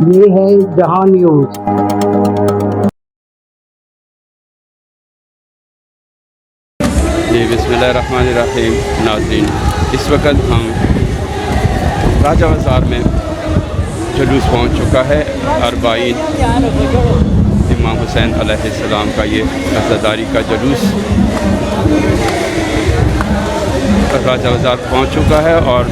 یہ ہے جہاں نیوز۔ جی بسم اللہ الرحمن الرحیم۔ ناظرین، اس وقت ہم راجہ بازار میں جلوس پہنچ چکا ہے۔ اربعین امام حسین علیہ السلام کا یہ عزاداری کا جلوس راجہ بازار پہنچ چکا ہے، اور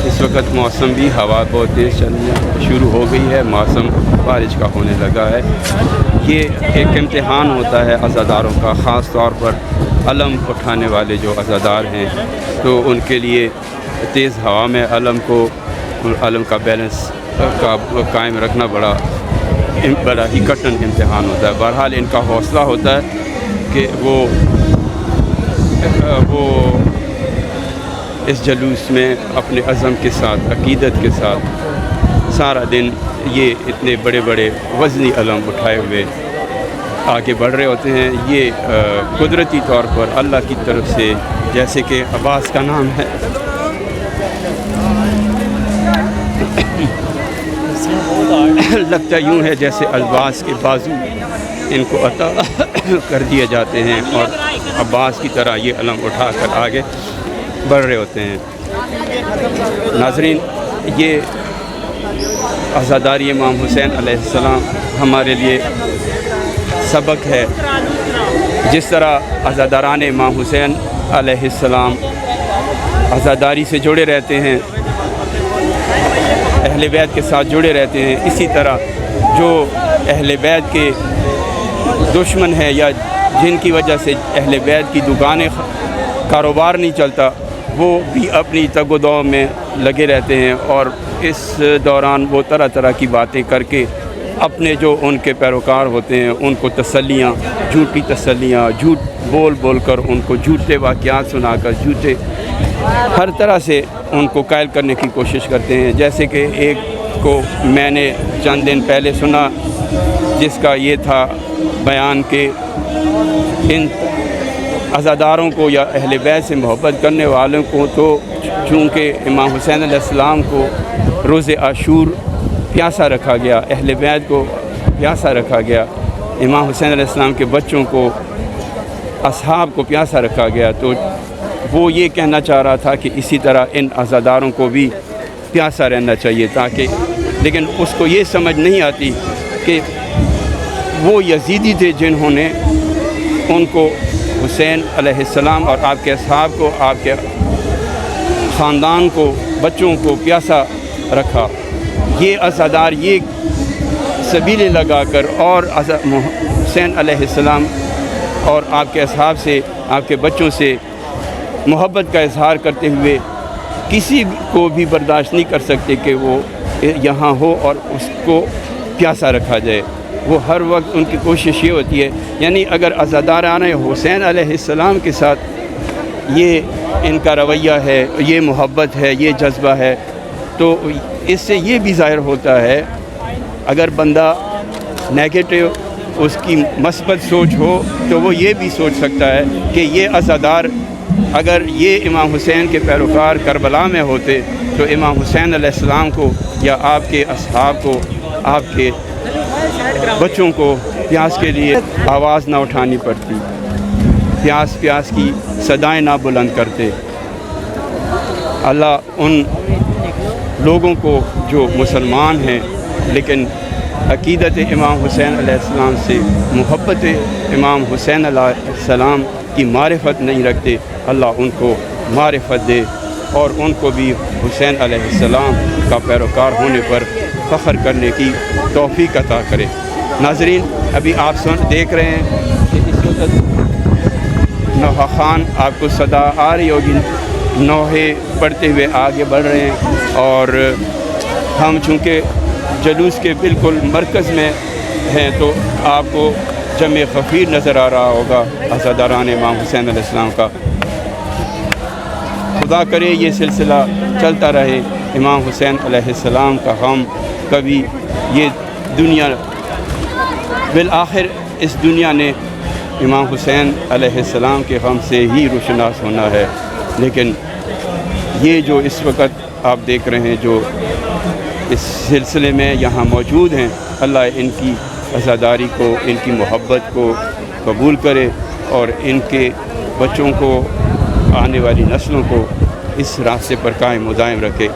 اس وقت موسم بھی ہوا بہت تیز چلنا شروع ہو گئی ہے، موسم بارش کا ہونے لگا ہے۔ یہ ایک امتحان ہوتا ہے عزاداروں کا، خاص طور پر علم اٹھانے والے جو عزادار ہیں، تو ان کے لیے تیز ہوا میں علم کا بیلنس کا قائم رکھنا بڑا ہی کٹن امتحان ہوتا ہے۔ بہرحال ان کا حوصلہ ہوتا ہے کہ وہ اس جلوس میں اپنے عزم کے ساتھ، عقیدت کے ساتھ سارا دن یہ اتنے بڑے بڑے وزنی علم اٹھائے ہوئے آگے بڑھ رہے ہوتے ہیں۔ یہ قدرتی طور پر اللہ کی طرف سے، جیسے کہ عباس کا نام ہے، لگتا یوں ہے جیسے الباس کے بازو ان کو عطا کر دیے جاتے ہیں، اور عباس کی طرح یہ علم اٹھا کر آگے بڑھ رہے ہوتے ہیں۔ ناظرین، یہ عزاداری امام حسین علیہ السلام ہمارے لیے سبق ہے۔ جس طرح عزاداران امام حسین علیہ السلام عزاداری سے جڑے رہتے ہیں، اہل بیت کے ساتھ جڑے رہتے ہیں، اسی طرح جو اہل بیت کے دشمن ہیں یا جن کی وجہ سے اہل بیت کی دکانیں کاروبار نہیں چلتا، وہ بھی اپنی تگ و دو میں لگے رہتے ہیں، اور اس دوران وہ طرح طرح کی باتیں کر کے اپنے جو ان کے پیروکار ہوتے ہیں ان کو تسلیاں، جھوٹی تسلیاں، جھوٹ بول بول کر ان کو جھوٹے واقعات سنا کر، جھوٹے ہر طرح سے ان کو قائل کرنے کی کوشش کرتے ہیں۔ جیسے کہ ایک کو میں نے چند دن پہلے سنا، جس کا یہ تھا بیان کہ ان عزاداروں کو یا اہل بیت سے محبت کرنے والوں کو تو چونکہ امام حسین علیہ السلام کو روز عاشور پیاسا رکھا گیا، اہل بیت کو پیاسا رکھا گیا، امام حسین علیہ السلام کے بچوں کو، اصحاب کو پیاسا رکھا گیا، تو وہ یہ کہنا چاہ رہا تھا کہ اسی طرح ان عزاداروں کو بھی پیاسا رہنا چاہیے، تاکہ، لیکن اس کو یہ سمجھ نہیں آتی کہ وہ یزیدی تھے جنہوں نے ان کو، حسین علیہ السلام اور آپ کے اصحاب کو، آپ کے خاندان کو، بچوں کو پیاسا رکھا۔ یہ عزادار یہ سبیلیں لگا کر اور حسین علیہ السلام اور آپ کے اصحاب سے، آپ کے بچوں سے محبت کا اظہار کرتے ہوئے کسی کو بھی برداشت نہیں کر سکتے کہ وہ یہاں ہو اور اس کو پیاسا رکھا جائے۔ وہ ہر وقت ان کی کوشش یہ ہوتی ہے، یعنی اگر عزاداران حسین علیہ السلام کے ساتھ یہ ان کا رویہ ہے، یہ محبت ہے، یہ جذبہ ہے، تو اس سے یہ بھی ظاہر ہوتا ہے، اگر بندہ نیگیٹو، اس کی مثبت سوچ ہو، تو وہ یہ بھی سوچ سکتا ہے کہ یہ عزادار اگر یہ امام حسین کے پیروکار کربلا میں ہوتے تو امام حسین علیہ السلام کو یا آپ کے اصحاب کو، آپ کے بچوں کو پیاس کے لیے آواز نہ اٹھانی پڑتی، پیاس پیاس کی صدائیں نہ بلند کرتے۔ اللہ ان لوگوں کو جو مسلمان ہیں لیکن عقیدت امام حسین علیہ السلام سے، محبت امام حسین علیہ السلام کی معرفت نہیں رکھتے، اللہ ان کو معرفت دے اور ان کو بھی حسین علیہ السلام کا پیروکار ہونے پر فخر کرنے کی توفیق عطا کرے۔ ناظرین، ابھی آپ دیکھ رہے ہیں کہ اس وقت نوحہ خان، آپ کو صدا آ رہی ہوگی، نوحے پڑھتے ہوئے آگے بڑھ رہے ہیں، اور ہم چونکہ جلوس کے بالکل مرکز میں ہیں تو آپ کو جمع خفیر نظر آ رہا ہوگا عزاداران امام حسین علیہ السلام کا۔ خدا کرے یہ سلسلہ چلتا رہے، امام حسین علیہ السلام کا غم کبھی، یہ دنیا بالآخر اس دنیا نے امام حسین علیہ السلام کے غم سے ہی روشناس ہونا ہے، لیکن یہ جو اس وقت آپ دیکھ رہے ہیں جو اس سلسلے میں یہاں موجود ہیں، اللہ ان کی عزاداری کو، ان کی محبت کو قبول کرے اور ان کے بچوں کو، آنے والی نسلوں کو اس راستے پر قائم و دائم رکھے۔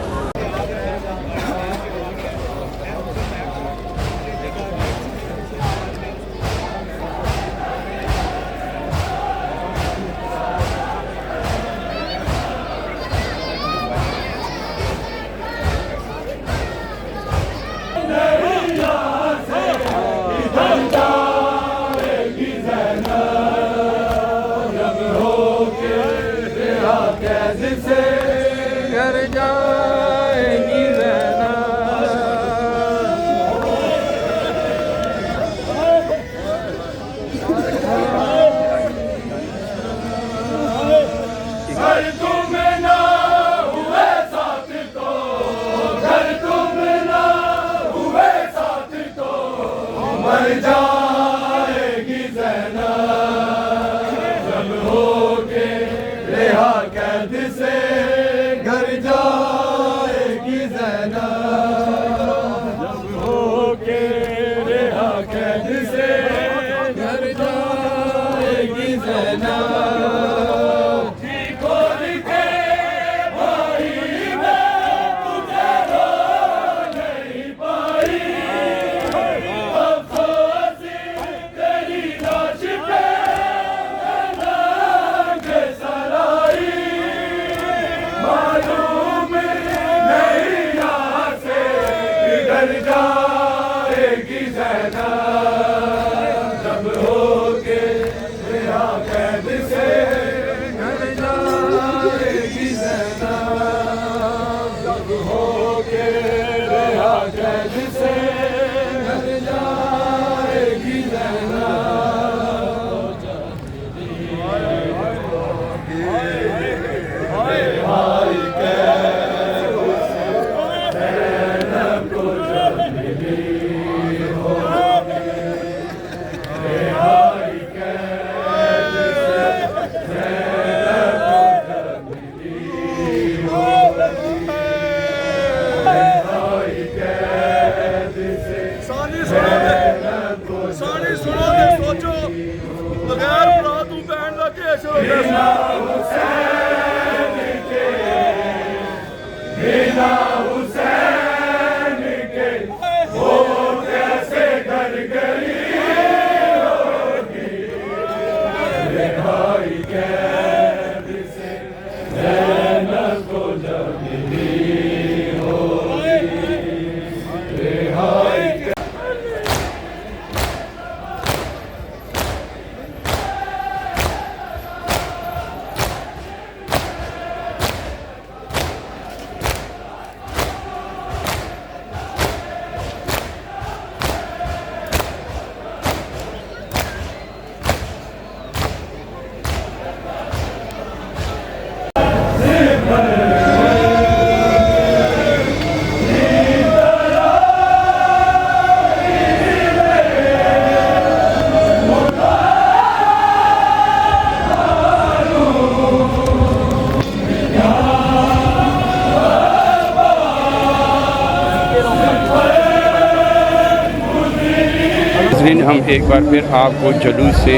ہم ایک بار پھر آپ کو جلوس سے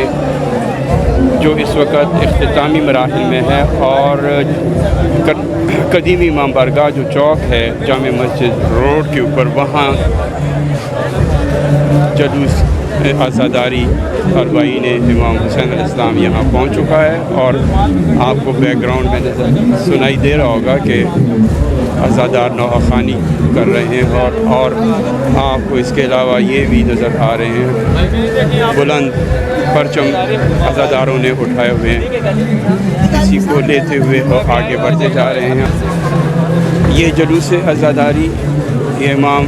جو اس وقت اختتامی مراحل میں ہے اور قدیم امام بارگاہ جو چوک ہے جامع مسجد روڈ کے اوپر، وہاں جلوس عزاداری اربعین امام حسین علیہ السلام یہاں پہنچ چکا ہے، اور آپ کو بیک گراؤنڈ میں سنائی دے رہا ہوگا کہ عزادار نوحہ خوانی کر رہے ہیں، اور آپ کو اس کے علاوہ یہ بھی نظر آ رہے ہیں بلند پرچم عزاداروں نے اٹھائے ہوئے ہیں، اسی کو لیتے ہوئے وہ آگے بڑھتے جا رہے ہیں۔ یہ جلوس عزاداری، یہ امام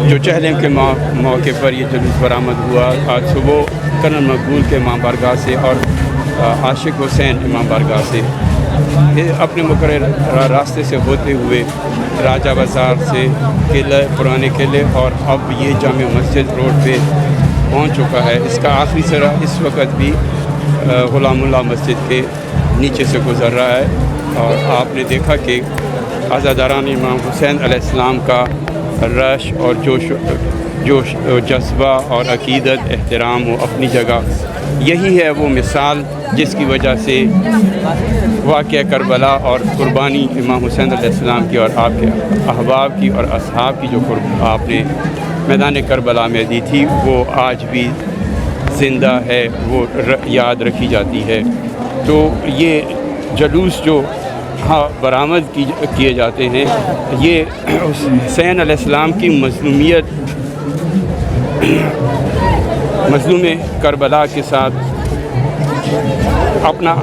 جو چہلم کے موقع پر یہ جلوس برآمد ہوا آج صبح کرن مقبول کے امام بارگاہ سے اور عاشق حسین امام بارگاہ سے، یہ اپنے مقررہ راستے سے ہوتے ہوئے راجہ بازار سے قلعہ پرانے قلعے اور اب یہ جامع مسجد روڈ پہ پہنچ چکا ہے۔ اس کا آخری سرا اس وقت بھی غلام اللہ مسجد کے نیچے سے گزر رہا ہے، اور آپ نے دیکھا کہ عزاداران امام حسین علیہ السلام کا رش اور جوش و جذبہ اور عقیدت احترام و اپنی جگہ، یہی ہے وہ مثال جس کی وجہ سے واقعہ کربلا اور قربانی امام حسین علیہ السلام کی اور آپ کے احباب کی اور اصحاب کی جو آپ نے میدان کربلا میں دی تھی، وہ آج بھی زندہ ہے، وہ یاد رکھی جاتی ہے۔ تو یہ جلوس جو برآمد کیے جاتے ہیں، یہ حسین علیہ السلام کی مظلوم کربلا کے ساتھ اپنا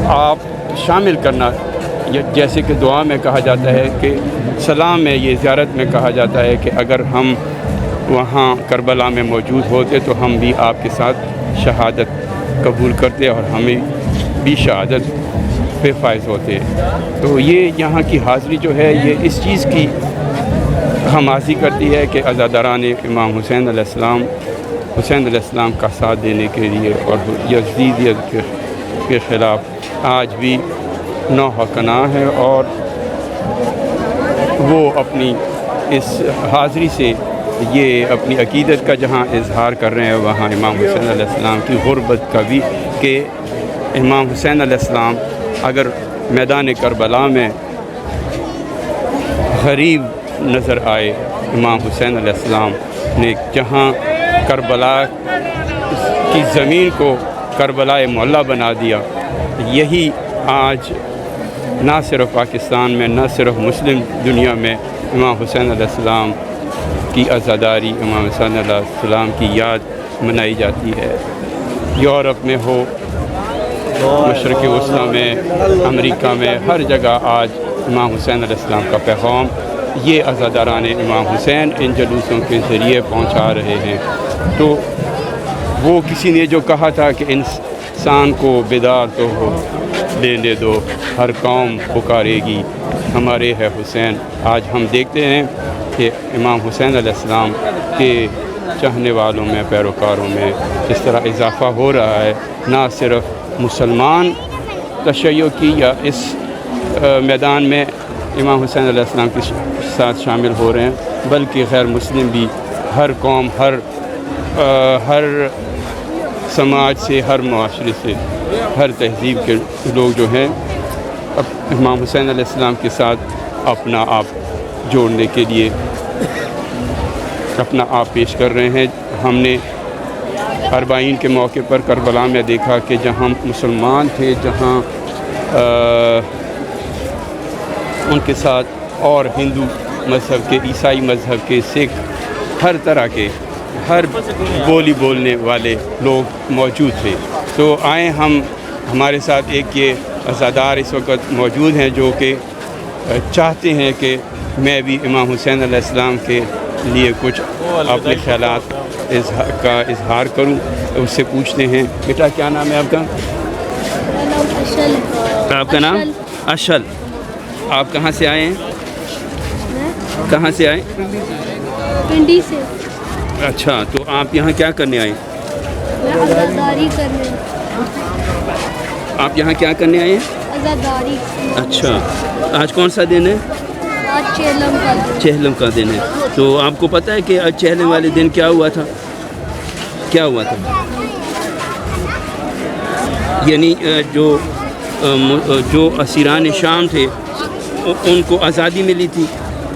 آپ شامل کرنا، جیسے کہ دعا میں کہا جاتا ہے کہ سلام میں، یہ زیارت میں کہا جاتا ہے کہ اگر ہم وہاں کربلا میں موجود ہوتے تو ہم بھی آپ کے ساتھ شہادت قبول کرتے اور ہمیں بھی شہادت پہ فائز ہوتے۔ تو یہ یہاں کی حاضری جو ہے، یہ اس چیز کی ہمازی کرتی ہے کہ عزاداران امام حسین علیہ السلام کا ساتھ دینے کے لیے اور یزیدیت کے خلاف آج بھی نوحقنا ہے، اور وہ اپنی اس حاضری سے یہ اپنی عقیدت کا جہاں اظہار کر رہے ہیں، وہاں امام حسین علیہ السلام کی غربت کا بھی، کہ امام حسین علیہ السلام اگر میدان کربلا میں غریب نظر آئے، امام حسین علیہ السلام نے جہاں کربلا کی زمین کو کربلا معلیٰ بنا دیا، یہی آج نہ صرف پاکستان میں، نہ صرف مسلم دنیا میں امام حسین علیہ السلام کی عزاداری، امام حسین علیہ السلام کی یاد منائی جاتی ہے۔ یورپ میں ہو، مشرق وسطیٰ میں، امریکہ میں، ہر جگہ آج امام حسین علیہ السلام کا پیغام یہ عزاداران امام حسین ان جلوسوں کے ذریعے پہنچا رہے ہیں۔ تو وہ کسی نے جو کہا تھا کہ انسان کو بیدار تو ہو لینے دو، ہر قوم پکارے گی ہمارے ہے حسین، آج ہم دیکھتے ہیں کہ امام حسین علیہ السلام کے چاہنے والوں میں، پیروکاروں میں اس طرح اضافہ ہو رہا ہے۔ نہ صرف مسلمان تشیع کی یا اس میدان میں امام حسین علیہ السلام کے ساتھ شامل ہو رہے ہیں، بلکہ غیر مسلم بھی، ہر قوم، ہر سماج سے، ہر معاشرے سے، ہر تہذیب کے لوگ جو ہیں امام حسین علیہ السلام کے ساتھ اپنا آپ جوڑنے کے لیے اپنا آپ پیش کر رہے ہیں۔ ہم نے اربعین کے موقع پر کربلا میں دیکھا کہ جہاں مسلمان تھے، جہاں ان کے ساتھ اور ہندو مذہب کے، عیسائی مذہب کے، سکھ، ہر طرح کے، ہر بولی بولنے والے لوگ موجود تھے۔ تو آئیں ہمارے ساتھ ایک یہ عزادار اس وقت موجود ہیں جو کہ چاہتے ہیں کہ میں بھی امام حسین علیہ السلام کے لیے کچھ اپنے خیالات کا اظہار کروں۔ اس سے پوچھتے ہیں، بیٹا کیا نام ہے آپ کا؟ آپ کا نام؟ اشل۔ آپ کہاں سے آئے ہیں؟ کہاں سے آئے؟ پنڈی سے۔ اچھا، تو آپ یہاں کیا کرنے آئے؟ عزاداری کرنے۔ آپ یہاں کیا کرنے آئے ہیں؟ عزاداری۔ اچھا، آج کون سا دن ہے؟ آج چہلم کا دن۔ چہلم کا دن ہے۔ تو آپ کو پتہ ہے کہ آج چہلم والے دن کیا ہوا تھا؟ کیا ہوا تھا؟ یعنی جو اسیران شام تھے ان کو آزادی ملی تھی،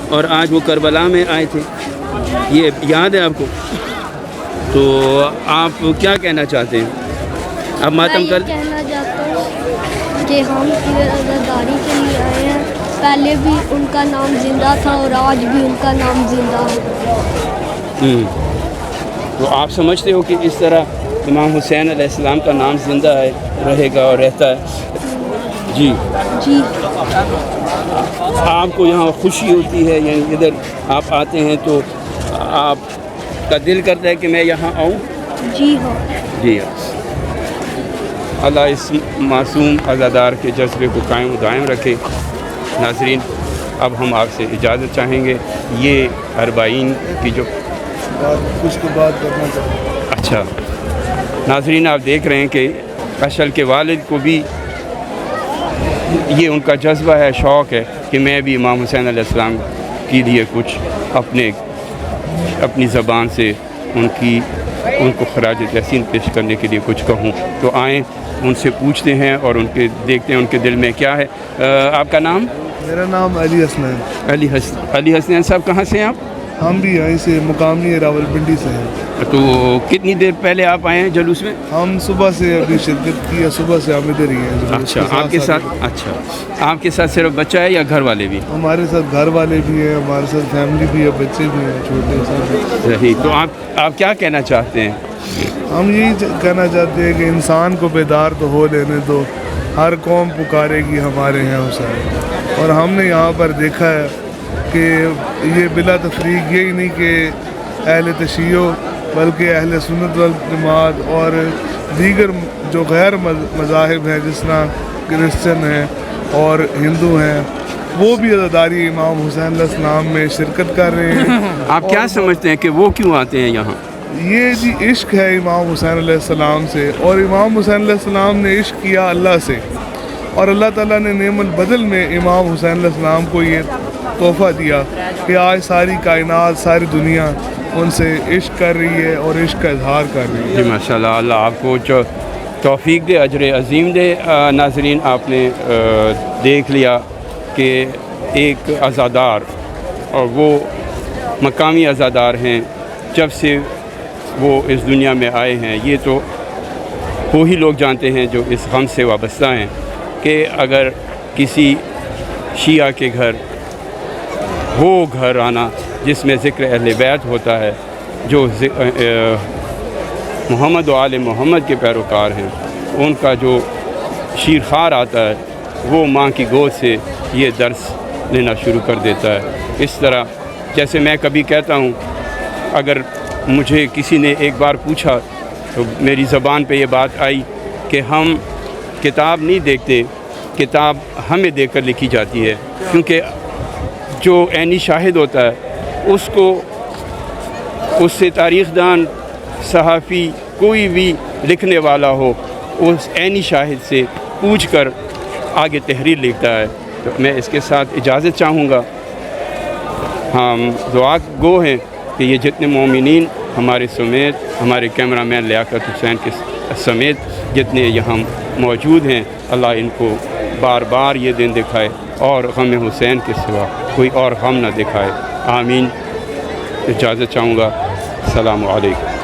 اور آج وہ کربلا میں آئے تھے، یہ یاد ہے آپ کو؟ تو آپ کیا کہنا چاہتے ہیں؟ آپ ماتم میں یہ کہنا چاہتا ہوں کہ ہم ادھر عزاداری کے لیے آئے ہیں، پہلے بھی ان کا نام زندہ تھا اور آج بھی ان کا نام زندہ ہے۔ تو آپ سمجھتے ہو کہ اس طرح امام حسین علیہ السلام کا نام زندہ ہے، رہے گا اور رہتا ہے؟ جی جی۔ آپ کو یہاں خوشی ہوتی ہے، یعنی ادھر آپ آتے ہیں تو آپ کا دل کرتا ہے کہ میں یہاں آؤں؟ جی ہاں۔ جی ہاں۔ اللہ اس معصوم عزادار کے جذبے کو قائم و دائم رکھے۔ ناظرین، اب ہم آپ سے اجازت چاہیں گے۔ یہ اربعین کی جو کچھ کو بات کرنا چاہوں۔ اچھا ناظرین، آپ دیکھ رہے ہیں کہ اشل کے والد کو بھی یہ ان کا جذبہ ہے، شوق ہے کہ میں بھی امام حسین علیہ السلام کے لیے کچھ اپنی زبان سے ان کو خراج تحسین پیش کرنے کے لیے کچھ کہوں. تو آئیں ان سے پوچھتے ہیں اور دیکھتے ہیں ان کے دل میں کیا ہے. آپ کا نام؟ میرا نام علی حسنین. علی حسنین صاحب کہاں سے ہیں آپ؟ ہم بھی یہیں سے مقامی راولپنڈی سے ہیں. تو کتنی دیر پہلے آپ آئے ہیں جلوس میں؟ ہم صبح سے ابھی شرکت کی ہے، صبح سے ہم ادھر ہی ہیں. اچھا، آپ کے ساتھ صرف بچہ ہے یا گھر والے بھی؟ ہمارے ساتھ گھر والے بھی ہیں، ہمارے ساتھ فیملی بھی ہے، بچے بھی ہیں چھوٹے ساتھ. صحیح. تو آپ کیا کہنا چاہتے ہیں؟ ہم یہی کہنا چاہتے ہیں کہ انسان کو بیدار تو ہو لینے دو، ہر قوم پکارے گی ہمارے ہیں حسین. اور ہم نے یہاں پر دیکھا ہے کہ یہ بلا تفریق یہی نہیں کہ اہل تشیع بلکہ اہل سنت والجماعت اور دیگر جو غیر مذاہب ہیں جس طرح کرسچن ہیں اور ہندو ہیں، وہ بھی عزاداری امام حسین علیہ السلام میں شرکت کر رہے ہیں. آپ کیا سمجھتے ہیں کہ وہ کیوں آتے ہیں یہاں؟ یہ جی عشق ہے امام حسین علیہ السلام سے، اور امام حسین علیہ السلام نے عشق کیا اللہ سے، اور اللہ تعالیٰ نے نعم البدل میں امام حسین علیہ السلام کو یہ تحفہ دیا کہ آج ساری کائنات، ساری دنیا ان سے عشق کر رہی ہے اور عشق کا اظہار کر رہی ہے. جی ماشاء اللہ، اللہ آپ کو توفیق دے، اجر عظیم دے. ناظرین، آپ نے دیکھ لیا کہ ایک عزادار، اور وہ مقامی عزادار ہیں جب سے وہ اس دنیا میں آئے ہیں. یہ تو وہی لوگ جانتے ہیں جو اس غم سے وابستہ ہیں کہ اگر کسی شیعہ کے گھر وہ گھر آنا جس میں ذکر اہل بیت ہوتا ہے، جو محمد و آل محمد کے پیروکار ہیں، ان کا جو شیرخوار آتا ہے وہ ماں کی گود سے یہ درس لینا شروع کر دیتا ہے. اس طرح جیسے میں کبھی کہتا ہوں، اگر مجھے کسی نے ایک بار پوچھا تو میری زبان پہ یہ بات آئی کہ ہم کتاب نہیں دیکھتے، کتاب ہمیں دیکھ کر لکھی جاتی ہے. کیونکہ جو عینی شاہد ہوتا ہے اس سے تاریخ دان، صحافی، کوئی بھی لکھنے والا ہو، اس عینی شاہد سے پوچھ کر آگے تحریر لکھتا ہے. تو میں اس کے ساتھ اجازت چاہوں گا. ہم دعا گو ہیں کہ یہ جتنے مومنین ہمارے سمیت، ہمارے کیمرہ مین لیاقت حسین کے سمیت جتنے یہاں موجود ہیں، اللہ ان کو بار بار یہ دن دکھائے اور غم حسین کے سوا کوئی اور غم نہ دکھائے. آمین. اجازت چاہوں گا. السلام علیکم.